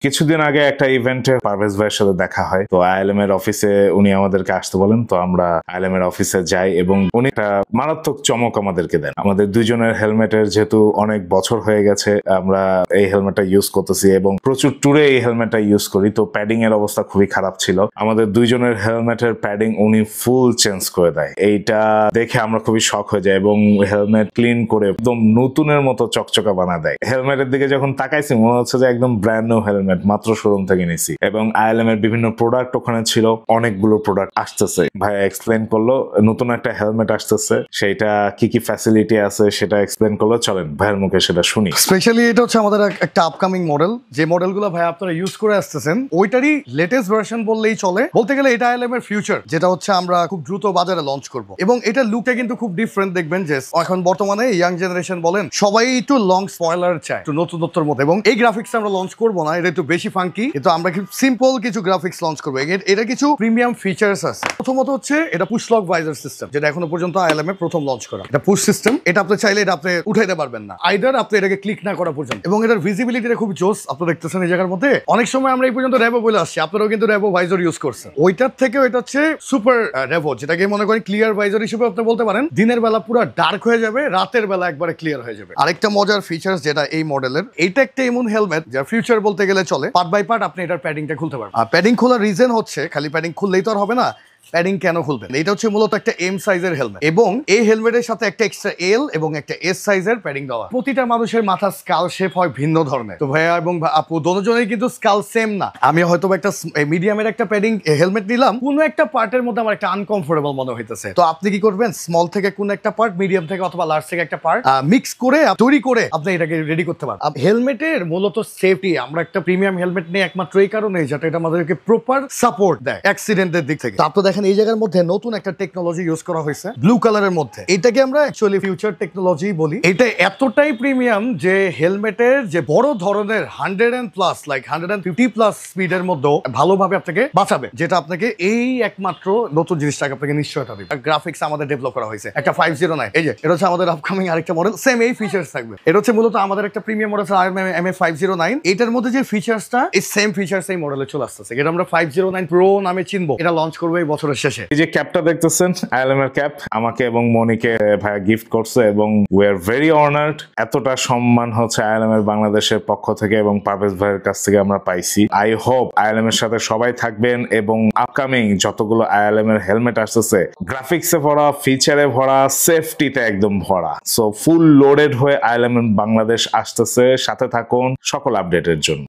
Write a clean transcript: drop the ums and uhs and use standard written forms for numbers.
কিছুদিন আগে একটা ইভেন্টে পারভেজ ভাইয়ের সাথে দেখা হয়। তো আইএলএম এর অফিসে উনি আমাদেরকে আসতে বলেন। তো আমরা আইএলএম এর অফিসে যাই এবং উনি একটা মারাত্মক চমক আমাদেরকে দেন। আমাদের দুইজনের হেলমেটের যেহেতু অনেক বছর হয়ে গেছে আমরা এই হেলমেটটা ইউজ করতেছি এবং প্রচুর ট্যুরে এই হেলমেটটা ইউজ করি। তো প্যাডিং এর অবস্থা খুবই খারাপ ছিল। আমাদের দুইজনের হেলমেটের প্যাডিং উনি ফুল চেঞ্জ করে দেয়। এইটা দেখে আমরা খুবই শক হয়ে যাই এবং হেলমেট ক্লিন করে একদম নতুনের মতো চকচকা বানা দেয়। হেলমেটের দিকে যখন তাকাইছি মনে হচ্ছে যে একদম ব্র্যান্ড নিউ হেলমেট, মাত্র শোরুম থেকে নিছি। এবং আইএলএম এর বিভিন্ন প্রোডাক্ট ওখানে ছিল, অনেকগুলো প্রোডাক্ট আসতেছে। ভাই এক্সপ্লেন করলো নতুন একটা হেলমেট আসতেছে, সেইটা কি কি ফ্যাসিলিটি আছে সেটা এক্সপ্লেন করলো। চলেন ভাইয়ের মুখে সেটা শুনি। স্পেশালি এটা হচ্ছে আমাদের একটা আপকামিং মডেল, যে মডেলগুলো ভাই আপনারা ইউজ করে আসতেছেন ওইটারই লেটেস্ট ভার্সন বললেই চলে। বলতে গেলে এটা আইএলএম এর ফিউচার, যেটা হচ্ছে আমরা খুব দ্রুত বাজারে লঞ্চ করব। এবং এটা লুকটা কিন্তু খুব ডিফারেন্ট। দেখবেন যে এখন বর্তমানে ইয়াং জেনারেশন বলেন সবাই একটু লং স্পয়লার চায়, একটু নতুনত্বর মতো। এবং এই গ্রাফিক্স আমরা লঞ্চ করবো না, এটা একটু বেশি ফাঙ্কি, কিন্তু আমরা সিম্পল কিছু গ্রাফিক্স লঞ্চ করবো। এটা কিছু প্রিমিয়াম ফিচার্স আছে। প্রথমত হচ্ছে এটা পুশ লক ভাইজার সিস্টেম, যেটা এখনো পর্যন্ত আইএলএম এর প্রথম লঞ্চ করা। এটা পুশ সিস্টেম, এটা আপনি চাইলে এটা আপনি উঠাইতে পারবেন না, আইদার আপনি এটাকে ক্লিক না করা পর্যন্ত। এবং এটার ভিজিবিলিটিটা খুব জোস, আপনি দেখতেছেন এই জায়গার মধ্যে। অনেক সময় আমরা এই পর্যন্ত র্যাভো বলে আসছি, আপনারাও কিন্তু র্যাভো ভাইজার ইউজ করছেন। ওইটার থেকে এটা হচ্ছে সুপার র্যাভো, যেটাকে মনে করেন ক্লিয়ার ভাইজার হিসেবে আপনি বলতে পারেন। দিনের বেলা পুরো ডার্ক হয়ে যাবে, রাতের বেলা একবারে ক্লিয়ার হয়ে যাবে। আরেকটা মজার ফিচার্স যেটা এই মডেলের, এইটা একটা এমন হেলমেট যা ফিউচার বলতে গেলে চলে। পার্ট বাই পার্ট আপনি এটার প্যাডিংটা খুলতে পারবেন। আর প্যাডিং খোলার রিজন হচ্ছে খালি প্যাডিং খুললেই তো আর হবে না, প্যাডিং কেন খুলবেন? এটা হচ্ছে মূলত একটা এম সাইজের হেলমেট এবং এই হেলমেটের সাথে একটা এক্সট্রা এল এবং একটা এস সাইজের প্যাডিং দেওয়া। প্রতিটা মানুষের মাথার স্কাল শেপ হয় ভিন্ন ধরনের। তো ভাইয়া এবং আপু দুজনেই কিন্তু স্কাল সেম না। আমি হয়তো একটা মিডিয়ামের একটা প্যাডিং হেলমেট নিলাম, কোনো একটা পার্টের মধ্যে আমার একটা আনকমফোর্টেবল মনে হইতেছে। তো আপনি কি করবেন, স্মল থেকে কোন একটা পার্ট, মিডিয়াম থেকে অথবা লার্জ থেকে একটা পার্ট মিক্স করে তৈরি করে আপনি এটাকে রেডি করতে পারেন। হেলমেটের মূলত সেফটি, আমরা একটা প্রিমিয়াম হেলমেট নিয়ে একমাত্র এই কারণে যাতে এটা আমাদেরকে প্রপার সাপোর্ট দেয় অ্যাক্সিডেন্টের দিক থেকে। আপনি দেখেন এই জায়গার মধ্যে নতুন একটা টেকনোলজি ইউজ করা হয়েছে ব্লু কালারের মধ্যে। এটাকে আমরা অ্যাকচুয়ালি ফিউচার টেকনোলজি বলি। এটা এতটাই প্রিমিয়াম যে হেলমেটের যে বড় ধরনের 150+ স্পিডের মধ্যে ভালোভাবে আপনাকে বাঁচাবে, যেটা আপনাকে এই একমাত্র নতুন জিনিসটাকে আপনাকে নিশ্চয়তা দিবে। গ্রাফিক্স আমাদের ডেভেলপ করা হয়েছে একটা 509, এই যে এটা হচ্ছে আমাদের আপকামিং আরেকটা মডেল, সেম এই ফিচার্স থাকবে। এটা হচ্ছে মূলত আমাদের একটা প্রিমিয়াম মডেল MA 509। এটার মধ্যে যে ফিচার্সটা, এই সেম ফিচার্স এই মডেলে চলে আসতেছে। এটা আমরা 509 প্রো নামে চিনবো। এটা লঞ্চ করবো এই বছরের শেষে। এই যে ক্যাপটা দেখতেছেন আইএলএম এর ক্যাপ, আমাকে এবং মনিকে ভাইয়া গিফট করছে এবং উই আর ভেরি অনার্ড। এতটা সম্মান হচ্ছে আইএলএম এর বাংলাদেশের পক্ষ থেকে এবং পারভেজ ভাইয়ের কাছ থেকে আমরা পাইছি। আই হোপ আইএলএম এর সাথে সবাই থাকবেন এবং আপকামিং যতগুলো আইএলএম এর হেলমেট আসতেছে গ্রাফিক্সে ভরা, ফিচারে ভরা, সেফটিতে একদম ভরা। সো ফুল লোডেড হয়ে আইএলএম বাংলাদেশ আসতেছে। সাথে থাকুন সকল আপডেটের জন্য।